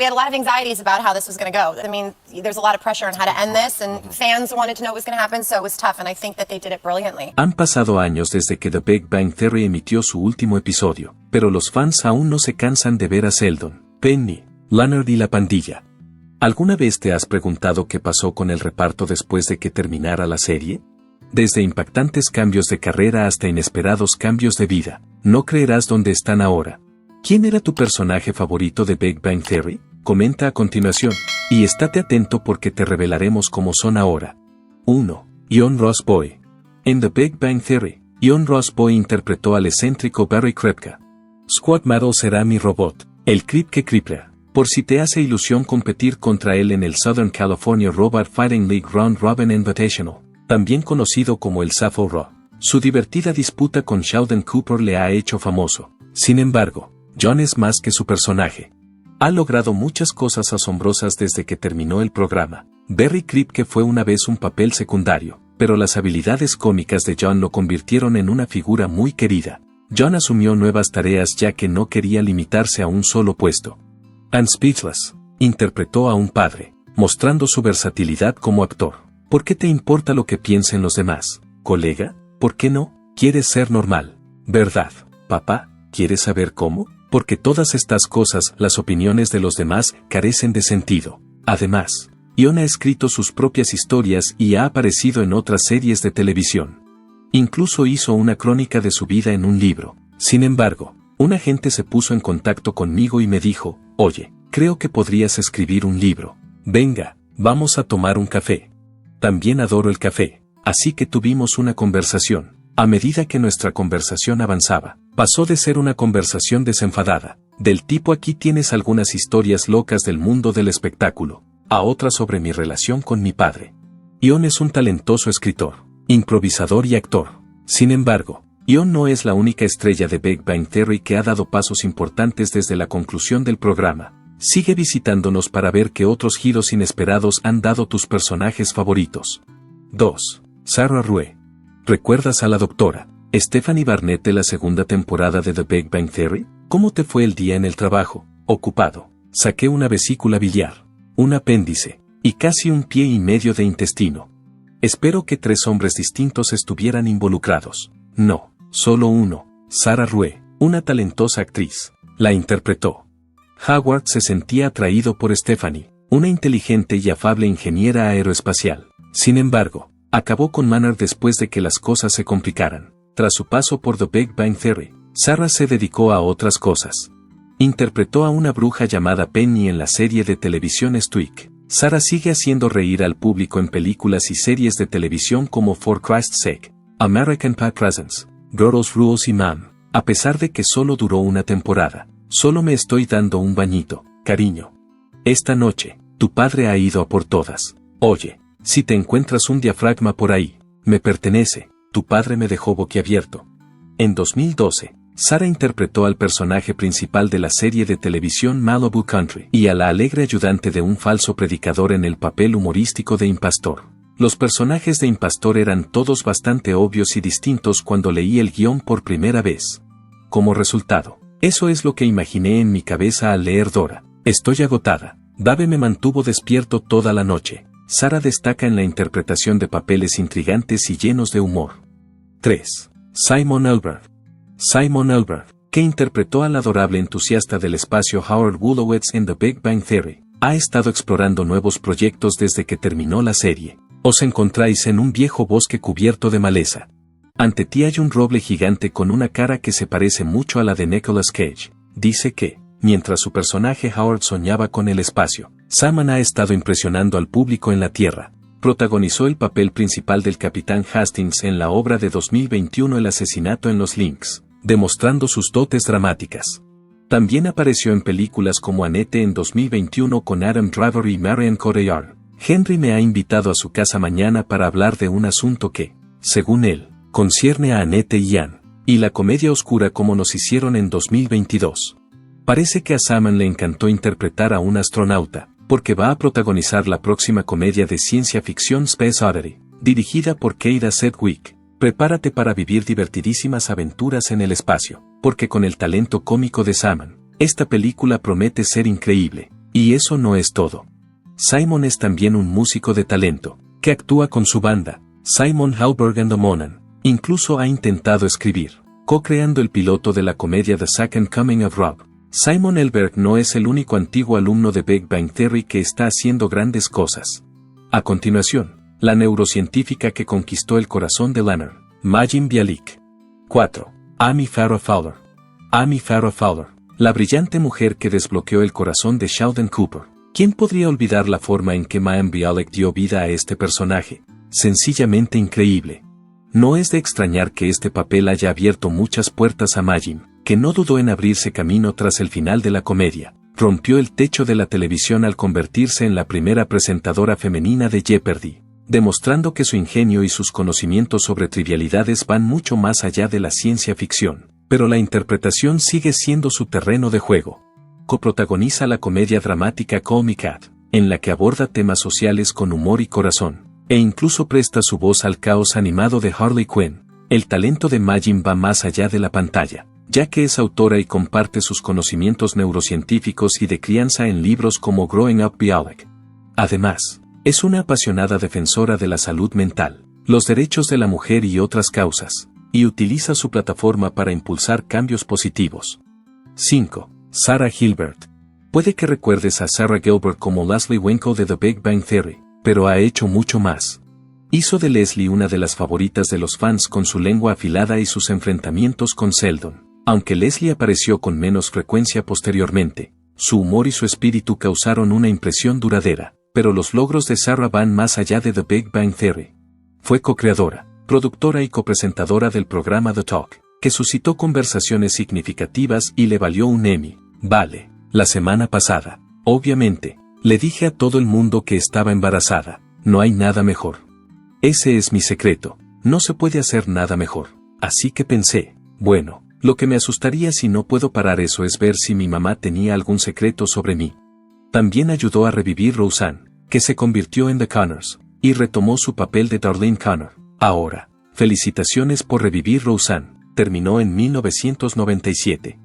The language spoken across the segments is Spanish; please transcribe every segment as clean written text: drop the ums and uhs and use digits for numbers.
We had a lot of anxieties about how this was going to go. I mean, there's a lot of pressure on how to end this, and fans wanted to know what was going to happen, so it was tough, and I think that they did it brilliantly. Han pasado años desde que The Big Bang Theory emitió su último episodio, pero los fans aún no se cansan de ver a Sheldon, Penny, Leonard y la pandilla. ¿Alguna vez te has preguntado qué pasó con el reparto después de que terminara la serie? Desde impactantes cambios de carrera hasta inesperados cambios de vida, no creerás dónde están ahora. ¿Quién era tu personaje favorito de Big Bang Theory? Comenta a continuación, y estate atento porque te revelaremos cómo son ahora. 1. Jon Ross Boy. En The Big Bang Theory, Jon Ross Boy interpretó al excéntrico Barry Kripke. Squad Metal será mi robot, el Kripke Kripke. Por si te hace ilusión competir contra él en el Southern California Robot Fighting League Round Robin Invitational, también conocido como el Sappho Raw. Su divertida disputa con Sheldon Cooper le ha hecho famoso. Sin embargo, Jon es más que su personaje. Ha logrado muchas cosas asombrosas desde que terminó el programa. Barry Kripke fue una vez un papel secundario, pero las habilidades cómicas de Jon lo convirtieron en una figura muy querida. Jon asumió nuevas tareas ya que no quería limitarse a un solo puesto. And Speechless interpretó a un padre, mostrando su versatilidad como actor. ¿Por qué te importa lo que piensen los demás, colega? ¿Por qué no? ¿Quieres ser normal? ¿Verdad, papá? ¿Quieres saber cómo? Porque todas estas cosas, las opiniones de los demás, carecen de sentido. Además, Jon ha escrito sus propias historias y ha aparecido en otras series de televisión. Incluso hizo una crónica de su vida en un libro. Sin embargo, un agente se puso en contacto conmigo y me dijo, oye, creo que podrías escribir un libro. Venga, vamos a tomar un café. También adoro el café, así que tuvimos una conversación. A medida que nuestra conversación avanzaba, pasó de ser una conversación desenfadada, del tipo aquí tienes algunas historias locas del mundo del espectáculo, a otra sobre mi relación con mi padre. Jon es un talentoso escritor, improvisador y actor. Sin embargo, Jon no es la única estrella de Big Bang Theory que ha dado pasos importantes desde la conclusión del programa. Sigue visitándonos para ver qué otros giros inesperados han dado tus personajes favoritos. 2. Sarah Rue. ¿Recuerdas a la doctora Stephanie Barnett de la segunda temporada de The Big Bang Theory? ¿Cómo te fue el día en el trabajo? Ocupado. Saqué una vesícula biliar, un apéndice, y casi un pie y medio de intestino. Espero que 3 hombres distintos estuvieran involucrados. No, solo uno. Sarah Rue, una talentosa actriz, la interpretó. Howard se sentía atraído por Stephanie, una inteligente y afable ingeniera aeroespacial. Sin embargo, acabó con Manor después de que las cosas se complicaran. Tras su paso por The Big Bang Theory, Sarah se dedicó a otras cosas. Interpretó a una bruja llamada Penny en la serie de televisión Streak. Sarah sigue haciendo reír al público en películas y series de televisión como For Christ's Sake, American Pie Presents, Girls Rules y Mom. A pesar de que solo duró una temporada, solo me estoy dando un bañito, cariño. Esta noche, tu padre ha ido a por todas. Oye, si te encuentras un diafragma por ahí, me pertenece, tu padre me dejó boquiabierto. En 2012, Sarah interpretó al personaje principal de la serie de televisión Malibu Country y a la alegre ayudante de un falso predicador en el papel humorístico de Impastor. Los personajes de Impastor eran todos bastante obvios y distintos cuando leí el guión por primera vez. Como resultado, eso es lo que imaginé en mi cabeza al leer Dora. Estoy agotada. Dave me mantuvo despierto toda la noche. Sarah destaca en la interpretación de papeles intrigantes y llenos de humor. 3. Simon Elbert. Simon Elbert, que interpretó al adorable entusiasta del espacio Howard Wolowitz en The Big Bang Theory, ha estado explorando nuevos proyectos desde que terminó la serie. Os encontráis en un viejo bosque cubierto de maleza. Ante ti hay un roble gigante con una cara que se parece mucho a la de Nicolas Cage. Dice que, mientras su personaje Howard soñaba con el espacio, Simon ha estado impresionando al público en la Tierra. Protagonizó el papel principal del Capitán Hastings en la obra de 2021 El asesinato en los Links, demostrando sus dotes dramáticas. También apareció en películas como Annette en 2021 con Adam Driver y Marion Cotillard. Henry me ha invitado a su casa mañana para hablar de un asunto que, según él, concierne a Annette y Ian, y la comedia oscura como nos hicieron en 2022. Parece que a Simon le encantó interpretar a un astronauta, porque va a protagonizar la próxima comedia de ciencia ficción Space Oddity, dirigida por Keira Sedgwick. Prepárate para vivir divertidísimas aventuras en el espacio, porque con el talento cómico de Simon, esta película promete ser increíble. Y eso no es todo. Simon es también un músico de talento, que actúa con su banda, Simon Halberg and the Monan. Incluso ha intentado escribir, co-creando el piloto de la comedia The Second Coming of Rob. Simon Helberg no es el único antiguo alumno de Big Bang Theory que está haciendo grandes cosas. A continuación, la neurocientífica que conquistó el corazón de Leonard, Mayim Bialik. 4. Amy Farrah Fowler. Amy Farrah Fowler, la brillante mujer que desbloqueó el corazón de Sheldon Cooper. ¿Quién podría olvidar la forma en que Mayim Bialik dio vida a este personaje? Sencillamente increíble. No es de extrañar que este papel haya abierto muchas puertas a Mayim, que no dudó en abrirse camino tras el final de la comedia. Rompió el techo de la televisión al convertirse en la primera presentadora femenina de Jeopardy, demostrando que su ingenio y sus conocimientos sobre trivialidades van mucho más allá de la ciencia ficción, pero la interpretación sigue siendo su terreno de juego. Coprotagoniza la comedia dramática Call Me Kat, en la que aborda temas sociales con humor y corazón, e incluso presta su voz al caos animado de Harley Quinn. El talento de Mayim va más allá de la pantalla, ya que es autora y comparte sus conocimientos neurocientíficos y de crianza en libros como Growing Up Bialik. Además, es una apasionada defensora de la salud mental, los derechos de la mujer y otras causas, y utiliza su plataforma para impulsar cambios positivos. 5. Sarah Gilbert. Puede que recuerdes a Sarah Gilbert como Leslie Winkle de The Big Bang Theory, pero ha hecho mucho más. Hizo de Leslie una de las favoritas de los fans con su lengua afilada y sus enfrentamientos con Sheldon. Aunque Leslie apareció con menos frecuencia posteriormente, su humor y su espíritu causaron una impresión duradera, pero los logros de Sarah van más allá de The Big Bang Theory. Fue co-creadora, productora y copresentadora del programa The Talk, que suscitó conversaciones significativas y le valió un Emmy. Vale, la semana pasada, obviamente, le dije a todo el mundo que estaba embarazada. No hay nada mejor. Ese es mi secreto, no se puede hacer nada mejor. Así que pensé, bueno, lo que me asustaría si no puedo parar eso es ver si mi mamá tenía algún secreto sobre mí. También ayudó a revivir Roseanne, que se convirtió en The Connors, y retomó su papel de Darlene Connor. Ahora, felicitaciones por revivir Roseanne, terminó en 1997.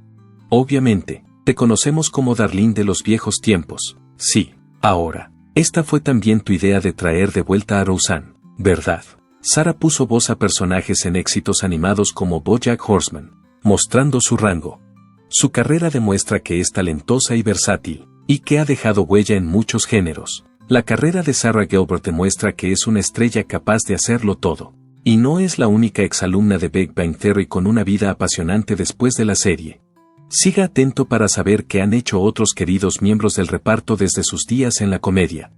Obviamente, te conocemos como Darlene de los viejos tiempos. Sí, ahora, esta fue también tu idea de traer de vuelta a Roseanne, ¿verdad? Sarah puso voz a personajes en éxitos animados como BoJack Horseman, mostrando su rango. Su carrera demuestra que es talentosa y versátil, y que ha dejado huella en muchos géneros. La carrera de Sarah Gilbert demuestra que es una estrella capaz de hacerlo todo. Y no es la única exalumna de Big Bang Theory con una vida apasionante después de la serie. Siga atento para saber qué han hecho otros queridos miembros del reparto desde sus días en la comedia.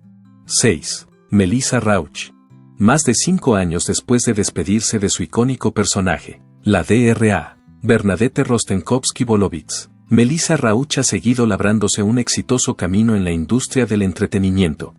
6. Melissa Rauch. Más de 5 años después de despedirse de su icónico personaje, la Dra. Bernadette Rostenkowski-Bolovitz, Melissa Rauch ha seguido labrándose un exitoso camino en la industria del entretenimiento.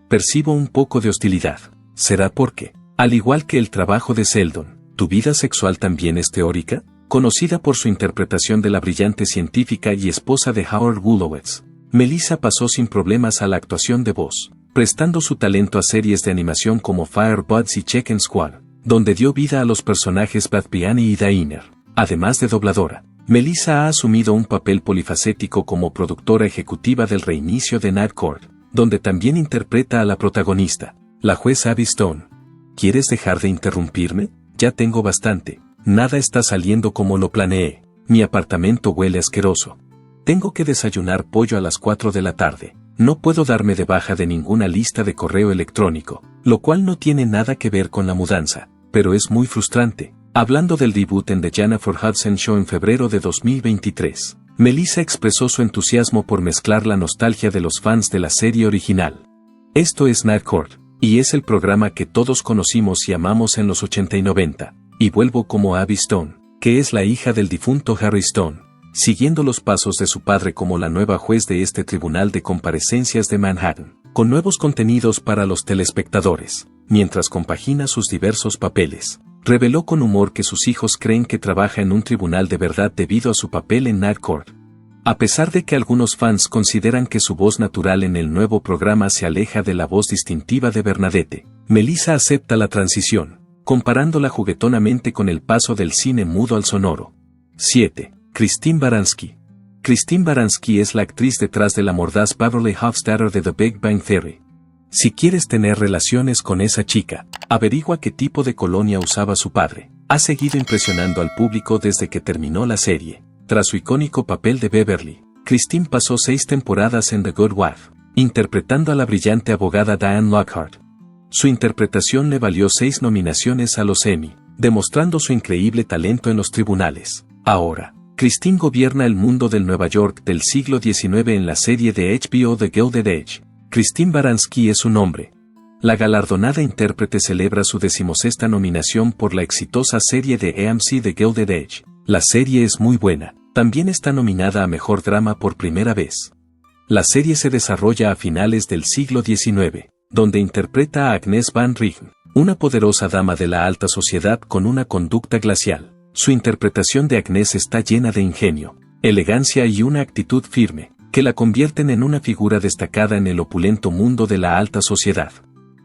Percibo un poco de hostilidad. ¿Será porque, al igual que el trabajo de Sheldon, tu vida sexual también es teórica? Conocida por su interpretación de la brillante científica y esposa de Howard Wolowitz, Melissa pasó sin problemas a la actuación de voz, prestando su talento a series de animación como Firebuds y Chicken Squad, donde dio vida a los personajes Beth Piani y Daener. Además de dobladora, Melissa ha asumido un papel polifacético como productora ejecutiva del reinicio de Night Court, donde también interpreta a la protagonista, la juez Abby Stone. ¿Quieres dejar de interrumpirme? Ya tengo bastante. Nada está saliendo como lo planeé. Mi apartamento huele asqueroso. Tengo que desayunar pollo a las 4 de la tarde. No puedo darme de baja de ninguna lista de correo electrónico, lo cual no tiene nada que ver con la mudanza, pero es muy frustrante. Hablando del debut en The Jennifer Hudson Show en febrero de 2023, Melissa expresó su entusiasmo por mezclar la nostalgia de los fans de la serie original. Esto es Night Court, y es el programa que todos conocimos y amamos en los 80 y 90. Y vuelvo como Abby Stone, que es la hija del difunto Harry Stone, siguiendo los pasos de su padre como la nueva juez de este tribunal de comparecencias de Manhattan, con nuevos contenidos para los telespectadores, mientras compagina sus diversos papeles. Reveló con humor que sus hijos creen que trabaja en un tribunal de verdad debido a su papel en Night Court. A pesar de que algunos fans consideran que su voz natural en el nuevo programa se aleja de la voz distintiva de Bernadette, Melissa acepta la transición, comparándola juguetonamente con el paso del cine mudo al sonoro. 7. Christine Baranski. Christine Baranski es la actriz detrás de la mordaz Beverly Hofstadter de The Big Bang Theory. Si quieres tener relaciones con esa chica, averigua qué tipo de colonia usaba su padre. Ha seguido impresionando al público desde que terminó la serie. Tras su icónico papel de Beverly, Christine pasó 6 temporadas en The Good Wife, interpretando a la brillante abogada Diane Lockhart. Su interpretación le valió 6 nominaciones a los Emmy, demostrando su increíble talento en los tribunales. Ahora, Christine gobierna el mundo del Nueva York del siglo XIX en la serie de HBO The Gilded Age. Christine Baranski es su nombre. La galardonada intérprete celebra su 16ª nominación por la exitosa serie de AMC The Gilded Age. La serie es muy buena. También está nominada a Mejor Drama por primera vez. La serie se desarrolla a finales del siglo XIX, donde interpreta a Agnes Van Rijn, una poderosa dama de la alta sociedad con una conducta glacial. Su interpretación de Agnes está llena de ingenio, elegancia y una actitud firme, que la convierten en una figura destacada en el opulento mundo de la alta sociedad.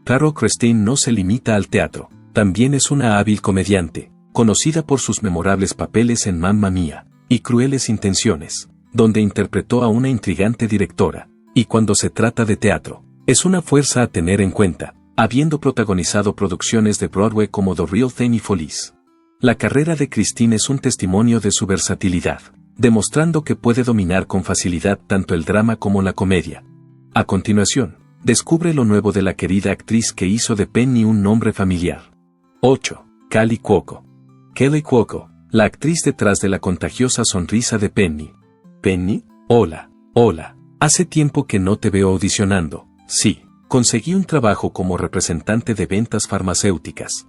Claro, Christine no se limita al teatro, también es una hábil comediante, conocida por sus memorables papeles en Mamma Mía y Crueles Intenciones, donde interpretó a una intrigante directora, y cuando se trata de teatro, es una fuerza a tener en cuenta, habiendo protagonizado producciones de Broadway como The Real Thing y Follies. La carrera de Christine es un testimonio de su versatilidad, demostrando que puede dominar con facilidad tanto el drama como la comedia. A continuación, descubre lo nuevo de la querida actriz que hizo de Penny un nombre familiar. 8. Kaley Cuoco. Kaley Cuoco, la actriz detrás de la contagiosa sonrisa de Penny. Penny, hola, hola, hace tiempo que no te veo audicionando. Sí, conseguí un trabajo como representante de ventas farmacéuticas.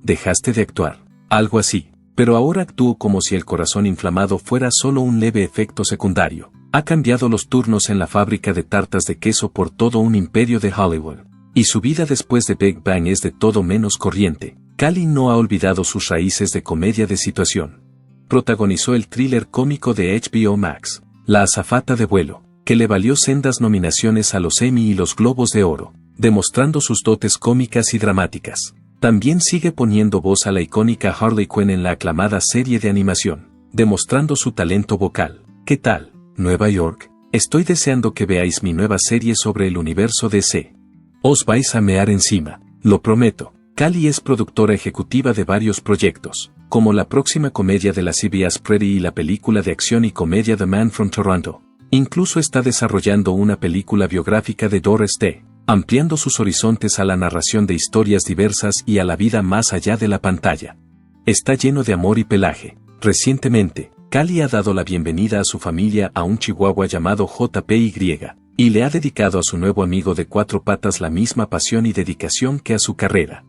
Dejaste de actuar, algo así, pero ahora actúo como si el corazón inflamado fuera solo un leve efecto secundario. Ha cambiado los turnos en la fábrica de tartas de queso por todo un imperio de Hollywood. Y su vida después de Big Bang es de todo menos corriente. Kaley no ha olvidado sus raíces de comedia de situación. Protagonizó el thriller cómico de HBO Max, La azafata de vuelo, que le valió sendas nominaciones a los Emmy y los Globos de Oro, demostrando sus dotes cómicas y dramáticas. También sigue poniendo voz a la icónica Harley Quinn en la aclamada serie de animación, demostrando su talento vocal. ¿Qué tal, Nueva York? Estoy deseando que veáis mi nueva serie sobre el universo DC. Os vais a mear encima, lo prometo. Kaley es productora ejecutiva de varios proyectos, como la próxima comedia de la CBS Prairie y la película de acción y comedia The Man from Toronto. Incluso está desarrollando una película biográfica de Doris Day, ampliando sus horizontes a la narración de historias diversas y a la vida más allá de la pantalla. Está lleno de amor y pelaje. Recientemente, Kaley ha dado la bienvenida a su familia a un chihuahua llamado JPY, y le ha dedicado a su nuevo amigo de 4 patas la misma pasión y dedicación que a su carrera.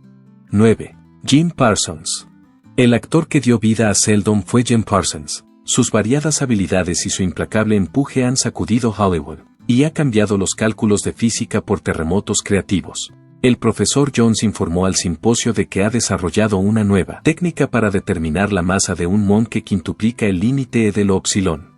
9. Jim Parsons. El actor que dio vida a Sheldon fue Jim Parsons. Sus variadas habilidades y su implacable empuje han sacudido Hollywood, y ha cambiado los cálculos de física por terremotos creativos. El profesor Jones informó al simposio de que ha desarrollado una nueva técnica para determinar la masa de un muón que quintuplica el límite de lo epsilon.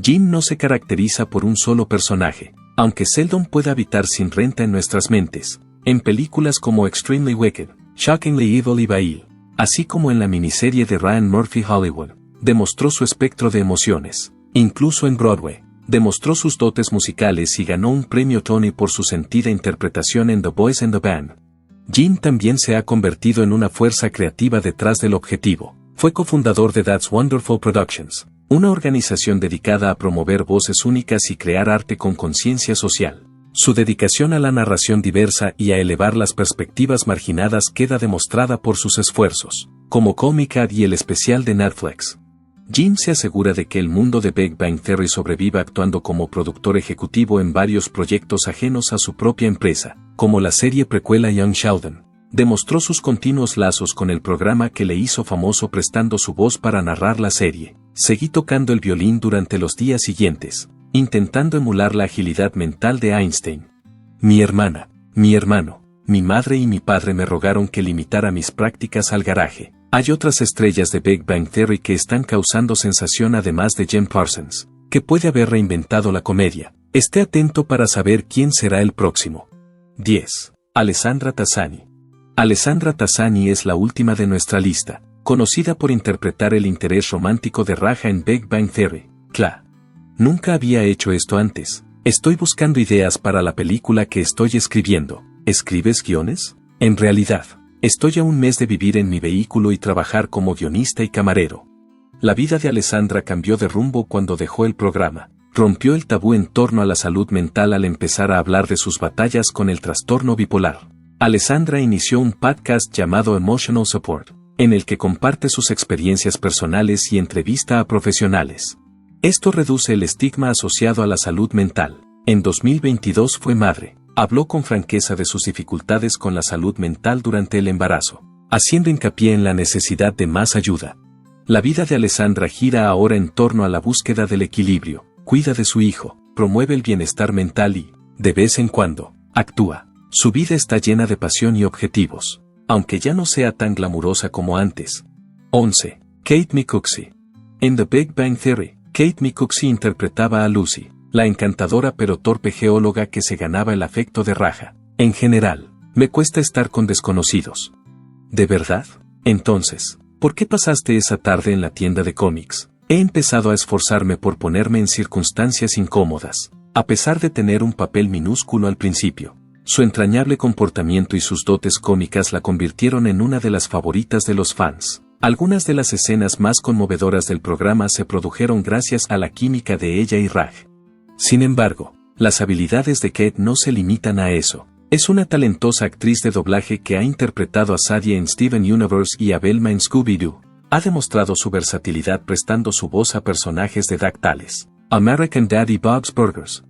Jim no se caracteriza por un solo personaje, aunque Sheldon puede habitar sin renta en nuestras mentes, en películas como Extremely Wicked, Shockingly Evil y Bail, así como en la miniserie de Ryan Murphy Hollywood, demostró su espectro de emociones. Incluso en Broadway, demostró sus dotes musicales y ganó un premio Tony por su sentida interpretación en The Boys and the Band. Jim también se ha convertido en una fuerza creativa detrás del objetivo. Fue cofundador de That's Wonderful Productions, una organización dedicada a promover voces únicas y crear arte con conciencia social. Su dedicación a la narración diversa y a elevar las perspectivas marginadas queda demostrada por sus esfuerzos, como Comic Ad y el especial de Netflix. Jim se asegura de que el mundo de Big Bang Theory sobreviva actuando como productor ejecutivo en varios proyectos ajenos a su propia empresa, como la serie precuela Young Sheldon. Demostró sus continuos lazos con el programa que le hizo famoso prestando su voz para narrar la serie. Seguí tocando el violín durante los días siguientes, intentando emular la agilidad mental de Einstein. Mi hermana, mi hermano, mi madre y mi padre me rogaron que limitara mis prácticas al garaje. Hay otras estrellas de Big Bang Theory que están causando sensación además de Jim Parsons, que puede haber reinventado la comedia. Esté atento para saber quién será el próximo. 10. Alessandra Tassani. Alessandra Tassani es la última de nuestra lista, conocida por interpretar el interés romántico de Raja en Big Bang Theory, Cla. Nunca había hecho esto antes. Estoy buscando ideas para la película que estoy escribiendo. ¿Escribes guiones? En realidad, estoy a un mes de vivir en mi vehículo y trabajar como guionista y camarero. La vida de Alessandra cambió de rumbo cuando dejó el programa. Rompió el tabú en torno a la salud mental al empezar a hablar de sus batallas con el trastorno bipolar. Alessandra inició un podcast llamado Emotional Support, en el que comparte sus experiencias personales y entrevista a profesionales. Esto reduce el estigma asociado a la salud mental. En 2022 fue madre. Habló con franqueza de sus dificultades con la salud mental durante el embarazo, haciendo hincapié en la necesidad de más ayuda. La vida de Alessandra gira ahora en torno a la búsqueda del equilibrio, cuida de su hijo, promueve el bienestar mental y, de vez en cuando, actúa. Su vida está llena de pasión y objetivos, aunque ya no sea tan glamurosa como antes. 11. Kate McCooksey. En The Big Bang Theory, Kate McCooksey interpretaba a Lucy, la encantadora pero torpe geóloga que se ganaba el afecto de Raja. En general, me cuesta estar con desconocidos. ¿De verdad? Entonces, ¿por qué pasaste esa tarde en la tienda de cómics? He empezado a esforzarme por ponerme en circunstancias incómodas, a pesar de tener un papel minúsculo al principio. Su entrañable comportamiento y sus dotes cómicas la convirtieron en una de las favoritas de los fans. Algunas de las escenas más conmovedoras del programa se produjeron gracias a la química de ella y Raj. Sin embargo, las habilidades de Kate no se limitan a eso. Es una talentosa actriz de doblaje que ha interpretado a Sadie en Steven Universe y a Velma en Scooby-Doo. Ha demostrado su versatilidad prestando su voz a personajes de tales American Dad y Bob's Burgers.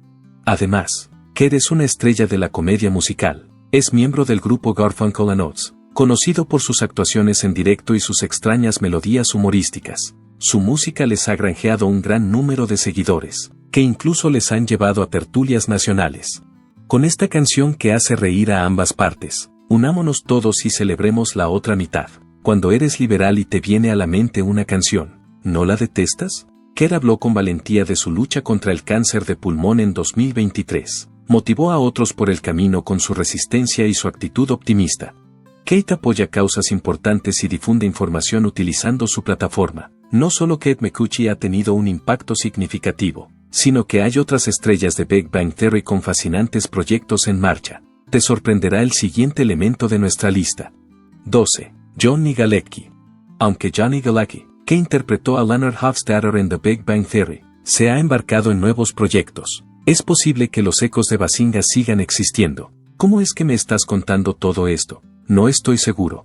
Además, Kate es una estrella de la comedia musical. Es miembro del grupo Garfunkel and Oates, conocido por sus actuaciones en directo y sus extrañas melodías humorísticas. Su música les ha granjeado un gran número de seguidores, que incluso les han llevado a tertulias nacionales. Con esta canción que hace reír a ambas partes, unámonos todos y celebremos la otra mitad. Cuando eres liberal y te viene a la mente una canción, ¿no la detestas? Kate habló con valentía de su lucha contra el cáncer de pulmón en 2023. Motivó a otros por el camino con su resistencia y su actitud optimista. Kate apoya causas importantes y difunde información utilizando su plataforma. No solo Kate McCooksey ha tenido un impacto significativo, sino que hay otras estrellas de Big Bang Theory con fascinantes proyectos en marcha. Te sorprenderá el siguiente elemento de nuestra lista. 12. Johnny Galecki. Aunque Johnny Galecki, que interpretó a Leonard Hofstadter en The Big Bang Theory, se ha embarcado en nuevos proyectos, es posible que los ecos de Bazinga sigan existiendo. ¿Cómo es que me estás contando todo esto? No estoy seguro.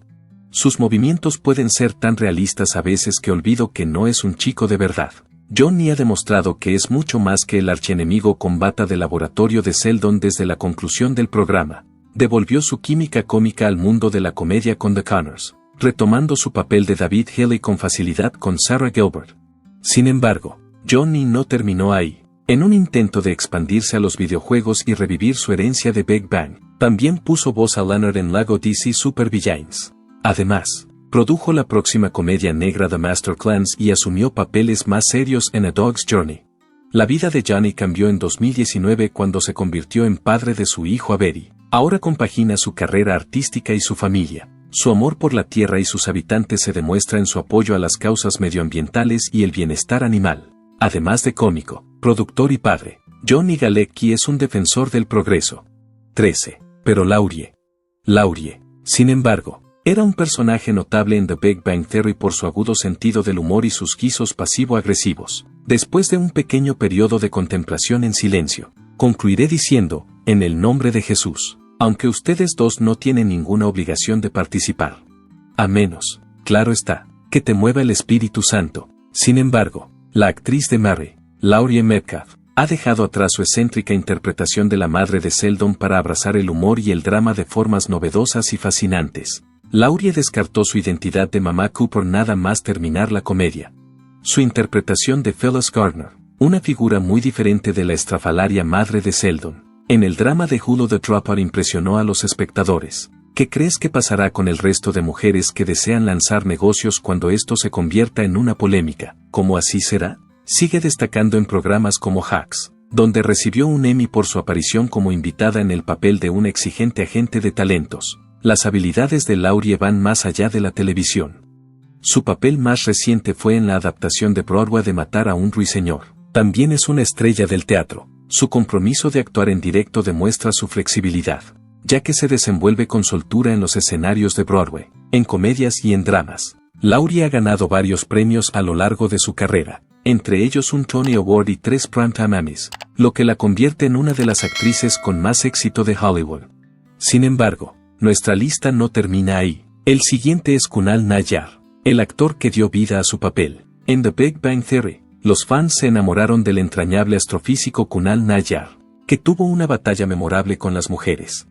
Sus movimientos pueden ser tan realistas a veces que olvido que no es un chico de verdad. Johnny ha demostrado que es mucho más que el archienemigo con bata de laboratorio de Sheldon desde la conclusión del programa. Devolvió su química cómica al mundo de la comedia con The Connors, retomando su papel de David Healy con facilidad con Sarah Gilbert. Sin embargo, Johnny no terminó ahí. En un intento de expandirse a los videojuegos y revivir su herencia de Big Bang, también puso voz a Leonard en Lago DC Super Villains. Además, produjo la próxima comedia negra The Master Clans y asumió papeles más serios en A Dog's Journey. La vida de Johnny cambió en 2019 cuando se convirtió en padre de su hijo Avery. Ahora compagina su carrera artística y su familia. Su amor por la tierra y sus habitantes se demuestra en su apoyo a las causas medioambientales y el bienestar animal. Además de cómico, productor y padre, Johnny Galecki es un defensor del progreso. 13. Pero Laurie, sin embargo, era un personaje notable en The Big Bang Theory por su agudo sentido del humor y sus guisos pasivo-agresivos. Después de un pequeño periodo de contemplación en silencio, concluiré diciendo, en el nombre de Jesús, aunque ustedes dos no tienen ninguna obligación de participar. A menos, claro está, que te mueva el Espíritu Santo. Sin embargo, la actriz de Mary, Laurie Metcalf, ha dejado atrás su excéntrica interpretación de la madre de Sheldon para abrazar el humor y el drama de formas novedosas y fascinantes. Laurie descartó su identidad de mamá Cooper nada más terminar la comedia. Su interpretación de Phyllis Gardner, una figura muy diferente de la estrafalaria madre de Sheldon, en el drama de Hulu The Dropout impresionó a los espectadores. ¿Qué crees que pasará con el resto de mujeres que desean lanzar negocios cuando esto se convierta en una polémica? ¿Cómo así será? Sigue destacando en programas como Hacks, donde recibió un Emmy por su aparición como invitada en el papel de una exigente agente de talentos. Las habilidades de Laurie van más allá de la televisión. Su papel más reciente fue en la adaptación de Broadway de Matar a un ruiseñor. También es una estrella del teatro. Su compromiso de actuar en directo demuestra su flexibilidad, ya que se desenvuelve con soltura en los escenarios de Broadway, en comedias y en dramas. Laurie ha ganado varios premios a lo largo de su carrera, entre ellos un Tony Award y 3 Primetime Emmys, lo que la convierte en una de las actrices con más éxito de Hollywood. Sin embargo, nuestra lista no termina ahí. El siguiente es Kunal Nayyar, el actor que dio vida a su papel. En The Big Bang Theory, los fans se enamoraron del entrañable astrofísico Kunal Nayyar, que tuvo una batalla memorable con las mujeres.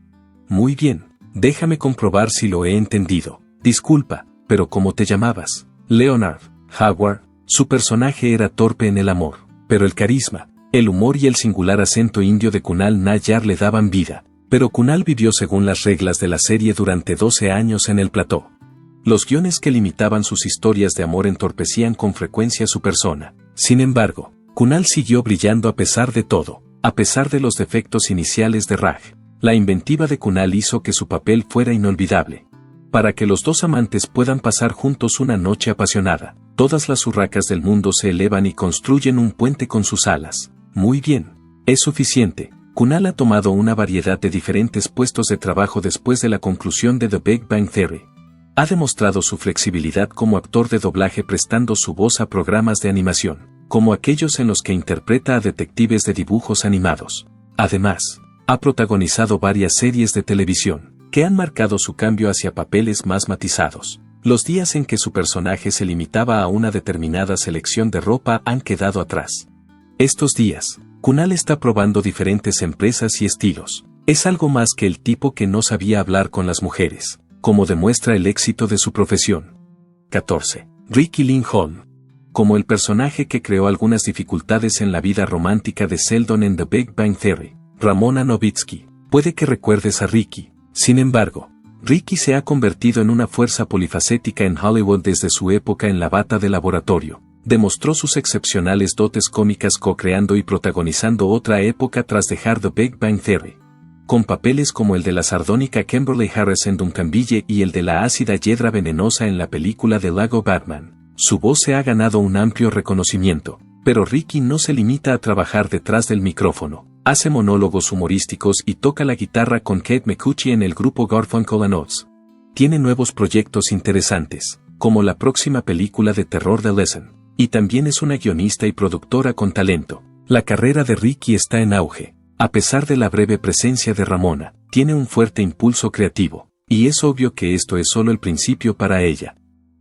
Muy bien, déjame comprobar si lo he entendido. Disculpa, pero ¿cómo te llamabas? Leonard Howard. Su personaje era torpe en el amor, pero el carisma, el humor y el singular acento indio de Kunal Nayyar le daban vida. Pero Kunal vivió según las reglas de la serie durante 12 años en el plató. Los guiones que limitaban sus historias de amor entorpecían con frecuencia su persona. Sin embargo, Kunal siguió brillando a pesar de todo, a pesar de los defectos iniciales de Raj. La inventiva de Kunal hizo que su papel fuera inolvidable. Para que los dos amantes puedan pasar juntos una noche apasionada, todas las urracas del mundo se elevan y construyen un puente con sus alas. Muy bien, es suficiente. Kunal ha tomado una variedad de diferentes puestos de trabajo después de la conclusión de The Big Bang Theory. Ha demostrado su flexibilidad como actor de doblaje prestando su voz a programas de animación, como aquellos en los que interpreta a detectives de dibujos animados. Además, ha protagonizado varias series de televisión, que han marcado su cambio hacia papeles más matizados. Los días en que su personaje se limitaba a una determinada selección de ropa han quedado atrás. Estos días, Kunal está probando diferentes empresas y estilos. Es algo más que el tipo que no sabía hablar con las mujeres, como demuestra el éxito de su profesión. 14. Ricky Lindholm. Como el personaje que creó algunas dificultades en la vida romántica de Sheldon en The Big Bang Theory, Ramona Novitsky, puede que recuerdes a Ricky. Sin embargo, Ricky se ha convertido en una fuerza polifacética en Hollywood desde su época en La Bata de Laboratorio. Demostró sus excepcionales dotes cómicas co-creando y protagonizando otra época tras dejar The Big Bang Theory. Con papeles como el de la sardónica Kimberly Harris en Duncanville y el de la ácida Hiedra Venenosa en la película de Lego Batman, su voz se ha ganado un amplio reconocimiento, pero Ricky no se limita a trabajar detrás del micrófono. Hace monólogos humorísticos y toca la guitarra con Kate McCuchy en el grupo Garfunkel & Oates. Tiene nuevos proyectos interesantes, como la próxima película de terror The Lesson, y también es una guionista y productora con talento. La carrera de Ricky está en auge. A pesar de la breve presencia de Ramona, tiene un fuerte impulso creativo, y es obvio que esto es solo el principio para ella.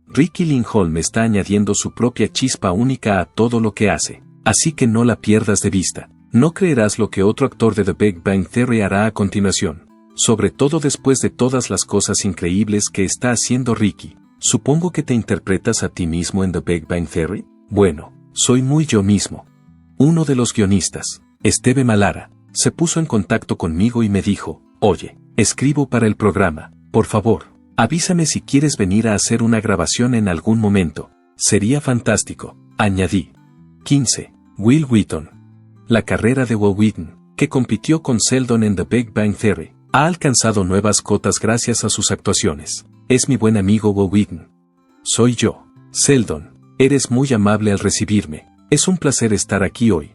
Ricky Lindholm está añadiendo su propia chispa única a todo lo que hace, así que no la pierdas de vista. No creerás lo que otro actor de The Big Bang Theory hará a continuación, sobre todo después de todas las cosas increíbles que está haciendo Ricky. Supongo que te interpretas a ti mismo en The Big Bang Theory. Bueno, soy muy yo mismo. Uno de los guionistas, Steve Malara, se puso en contacto conmigo y me dijo, oye, escribo para el programa, por favor, avísame si quieres venir a hacer una grabación en algún momento. Sería fantástico, añadí. 15. Will Wheaton. La carrera de Will Wheaton, que compitió con Sheldon en The Big Bang Theory, ha alcanzado nuevas cotas gracias a sus actuaciones. Es mi buen amigo Will Wheaton. Soy yo, Sheldon. Eres muy amable al recibirme. Es un placer estar aquí hoy.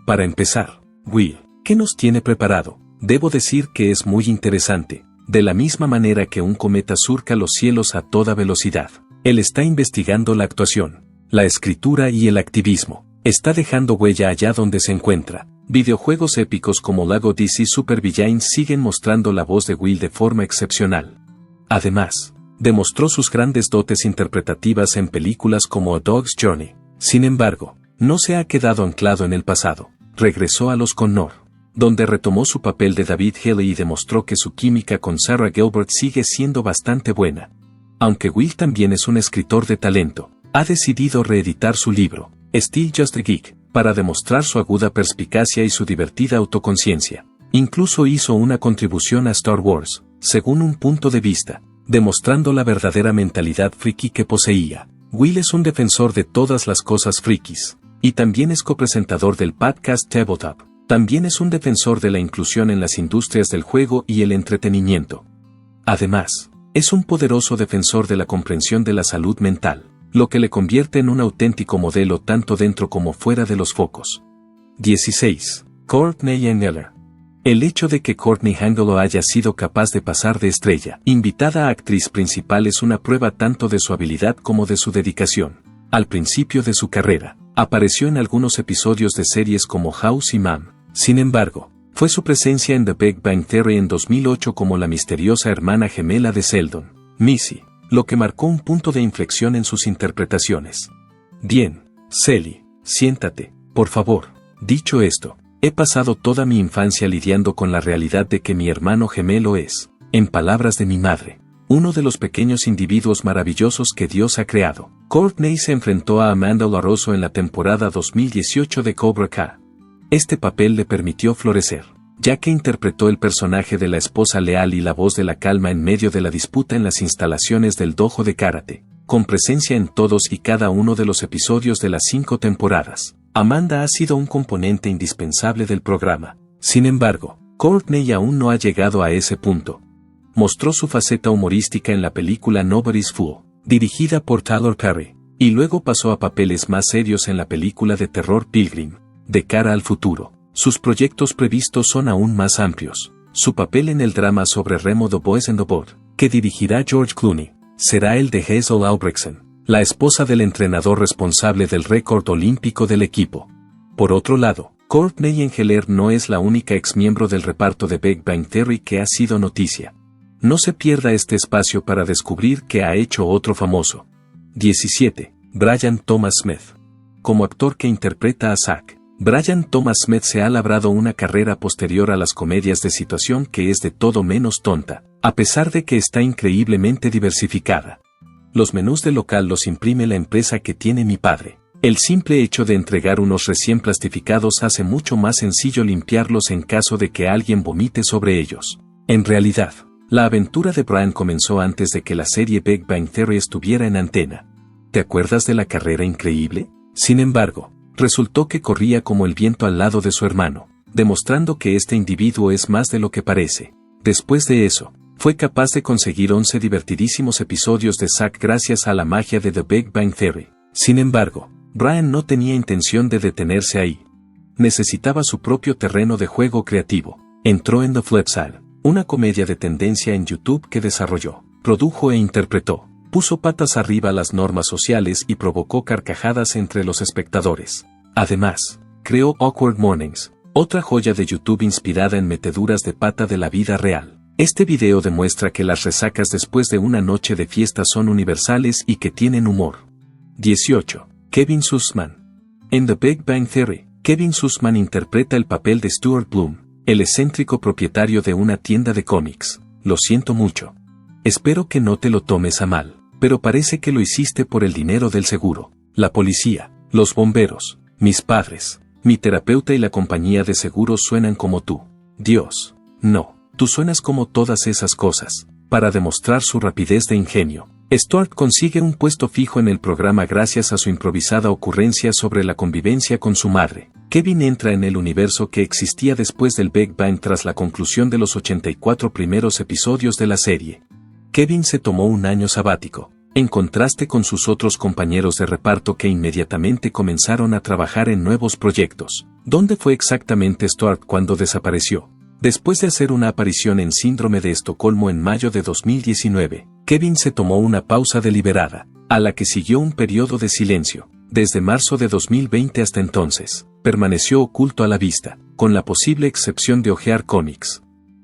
Para empezar, Will, ¿qué nos tiene preparado? Debo decir que es muy interesante. De la misma manera que un cometa surca los cielos a toda velocidad, él está investigando la actuación, la escritura y el activismo. Está dejando huella allá donde se encuentra. Videojuegos épicos como Lego DC Super Villains siguen mostrando la voz de Will de forma excepcional. Además, demostró sus grandes dotes interpretativas en películas como A Dog's Journey. Sin embargo, no se ha quedado anclado en el pasado. Regresó a Los Connor, donde retomó su papel de David Haley y demostró que su química con Sarah Gilbert sigue siendo bastante buena. Aunque Will también es un escritor de talento, ha decidido reeditar su libro, Still Just a Geek, para demostrar su aguda perspicacia y su divertida autoconciencia. Incluso hizo una contribución a Star Wars, según un punto de vista, demostrando la verdadera mentalidad friki que poseía. Will es un defensor de todas las cosas frikis, y también es copresentador del podcast Tabletop. También es un defensor de la inclusión en las industrias del juego y el entretenimiento. Además, es un poderoso defensor de la comprensión de la salud mental, lo que le convierte en un auténtico modelo tanto dentro como fuera de los focos. 16. Courtney Engeler. El hecho de que Courtney Angelo haya sido capaz de pasar de estrella invitada a actriz principal es una prueba tanto de su habilidad como de su dedicación. Al principio de su carrera, apareció en algunos episodios de series como House y Mom. Sin embargo, fue su presencia en The Big Bang Theory en 2008 como la misteriosa hermana gemela de Sheldon, Missy, lo que marcó un punto de inflexión en sus interpretaciones. Bien, Sally, siéntate, por favor. Dicho esto, he pasado toda mi infancia lidiando con la realidad de que mi hermano gemelo es, en palabras de mi madre, uno de los pequeños individuos maravillosos que Dios ha creado. Courtney se enfrentó a Amanda Laroso en la temporada 2018 de Cobra Kai. Este papel le permitió florecer, ya que interpretó el personaje de la esposa leal y la voz de la calma en medio de la disputa en las instalaciones del dojo de karate, con presencia en todos y cada uno de los episodios de las 5 temporadas. Amanda ha sido un componente indispensable del programa. Sin embargo, Courtney aún no ha llegado a ese punto. Mostró su faceta humorística en la película Nobody's Fool, dirigida por Tyler Perry, y luego pasó a papeles más serios en la película de terror Pilgrim. De cara al futuro, sus proyectos previstos son aún más amplios. Su papel en el drama sobre Remo The Boys and the Boat, que dirigirá George Clooney, será el de Hazel Albrechtsen, la esposa del entrenador responsable del récord olímpico del equipo. Por otro lado, Courtney Engeler no es la única exmiembro del reparto de Big Bang Theory que ha sido noticia. No se pierda este espacio para descubrir qué ha hecho otro famoso. 17. Brian Thomas Smith. Como actor que interpreta a Zack, Brian Thomas Smith se ha labrado una carrera posterior a las comedias de situación que es de todo menos tonta, a pesar de que está increíblemente diversificada. Los menús del local los imprime la empresa que tiene mi padre. El simple hecho de entregar unos recién plastificados hace mucho más sencillo limpiarlos en caso de que alguien vomite sobre ellos. En realidad, la aventura de Brian comenzó antes de que la serie Big Bang Theory estuviera en antena. ¿Te acuerdas de la carrera increíble? Sin embargo, resultó que corría como el viento al lado de su hermano, demostrando que este individuo es más de lo que parece. Después de eso, fue capaz de conseguir 11 divertidísimos episodios de Zack gracias a la magia de The Big Bang Theory. Sin embargo, Brian no tenía intención de detenerse ahí. Necesitaba su propio terreno de juego creativo. Entró en The Flip Side, una comedia de tendencia en YouTube que desarrolló, produjo e interpretó. Puso patas arriba las normas sociales y provocó carcajadas entre los espectadores. Además, creó Awkward Mornings, otra joya de YouTube inspirada en meteduras de pata de la vida real. Este video demuestra que las resacas después de una noche de fiesta son universales y que tienen humor. 18. Kevin Sussman. En The Big Bang Theory, Kevin Sussman interpreta el papel de Stuart Bloom, el excéntrico propietario de una tienda de cómics. Lo siento mucho. Espero que no te lo tomes a mal, pero parece que lo hiciste por el dinero del seguro, la policía, los bomberos, mis padres, mi terapeuta y la compañía de seguros suenan como tú. Dios, no. Tú suenas como todas esas cosas. Para demostrar su rapidez de ingenio, Stuart consigue un puesto fijo en el programa gracias a su improvisada ocurrencia sobre la convivencia con su madre. Kevin entra en el universo que existía después del Big Bang tras la conclusión de los 84 primeros episodios de la serie. Kevin se tomó un año sabático, en contraste con sus otros compañeros de reparto que inmediatamente comenzaron a trabajar en nuevos proyectos. ¿Dónde fue exactamente Stuart cuando desapareció? Después de hacer una aparición en Síndrome de Estocolmo en mayo de 2019, Kevin se tomó una pausa deliberada, a la que siguió un periodo de silencio. Desde marzo de 2020 hasta entonces, permaneció oculto a la vista, con la posible excepción de hojear cómics.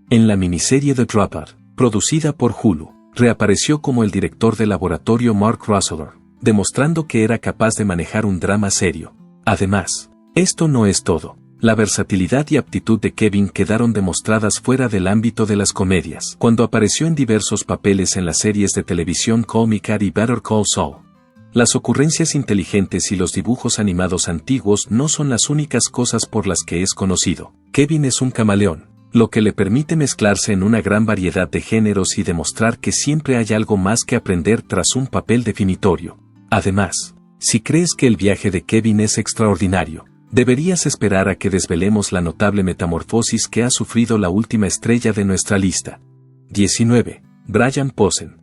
En la miniserie The Dropout, producida por Hulu, reapareció como el director de laboratorio Mark Russell, demostrando que era capaz de manejar un drama serio. Además, esto no es todo. La versatilidad y aptitud de Kevin quedaron demostradas fuera del ámbito de las comedias, cuando apareció en diversos papeles en las series de televisión Call Me Kat y Better Call Saul. Las ocurrencias inteligentes y los dibujos animados antiguos no son las únicas cosas por las que es conocido. Kevin es un camaleón, lo que le permite mezclarse en una gran variedad de géneros y demostrar que siempre hay algo más que aprender tras un papel definitorio. Además, si crees que el viaje de Kevin es extraordinario, deberías esperar a que desvelemos la notable metamorfosis que ha sufrido la última estrella de nuestra lista. 19. Brian Posehn.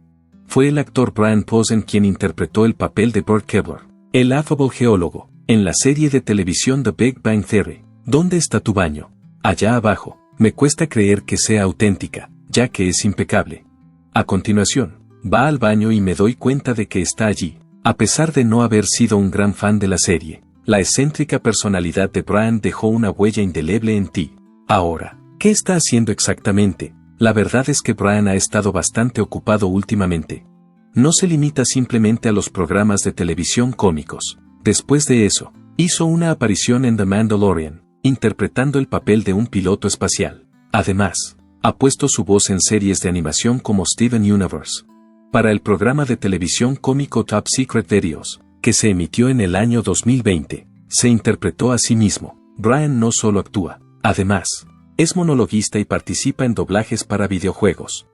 Fue el actor Brian Posehn quien interpretó el papel de Burt Kebler, el afable geólogo, en la serie de televisión The Big Bang Theory. ¿Dónde está tu baño? Allá abajo. Me cuesta creer que sea auténtica, ya que es impecable. A continuación, va al baño y me doy cuenta de que está allí. A pesar de no haber sido un gran fan de la serie, la excéntrica personalidad de Brian dejó una huella indeleble en ti. Ahora, ¿qué está haciendo exactamente? La verdad es que Brian ha estado bastante ocupado últimamente. No se limita simplemente a los programas de televisión cómicos. Después de eso, hizo una aparición en The Mandalorian, interpretando el papel de un piloto espacial. Además, ha puesto su voz en series de animación como Steven Universe. Para el programa de televisión cómico Top Secret Videos, que se emitió en el año 2020, se interpretó a sí mismo. Brian no solo actúa, además, es monologuista y participa en doblajes para videojuegos.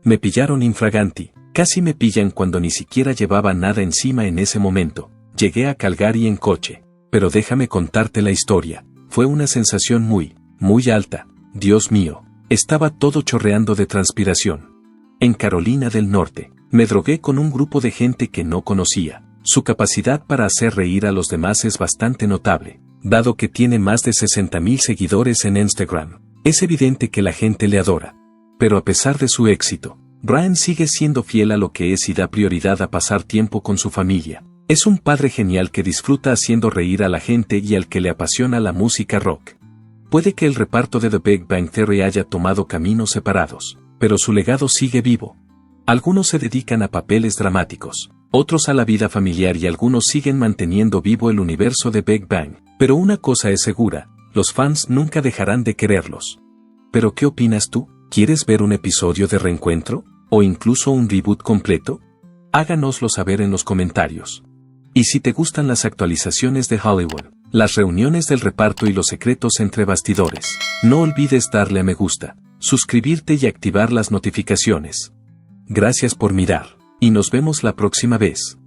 Me pillaron infraganti, casi me pillan cuando ni siquiera llevaba nada encima en ese momento. Llegué a Calgary en coche, pero déjame contarte la historia. Fue una sensación muy alta. Dios mío, estaba todo chorreando de transpiración. En Carolina del Norte, me drogué con un grupo de gente que no conocía. Su capacidad para hacer reír a los demás es bastante notable, dado que tiene más de 60,000 seguidores en Instagram. Es evidente que la gente le adora. Pero a pesar de su éxito, Brian sigue siendo fiel a lo que es y da prioridad a pasar tiempo con su familia. Es un padre genial que disfruta haciendo reír a la gente y al que le apasiona la música rock. Puede que el reparto de The Big Bang Theory haya tomado caminos separados, pero su legado sigue vivo. Algunos se dedican a papeles dramáticos, otros a la vida familiar y algunos siguen manteniendo vivo el universo de Big Bang. Pero una cosa es segura, los fans nunca dejarán de quererlos. ¿Pero qué opinas tú? ¿Quieres ver un episodio de reencuentro? ¿O incluso un reboot completo? Háganoslo saber en los comentarios. Y si te gustan las actualizaciones de Hollywood, las reuniones del reparto y los secretos entre bastidores, no olvides darle a me gusta, suscribirte y activar las notificaciones. Gracias por mirar, y nos vemos la próxima vez.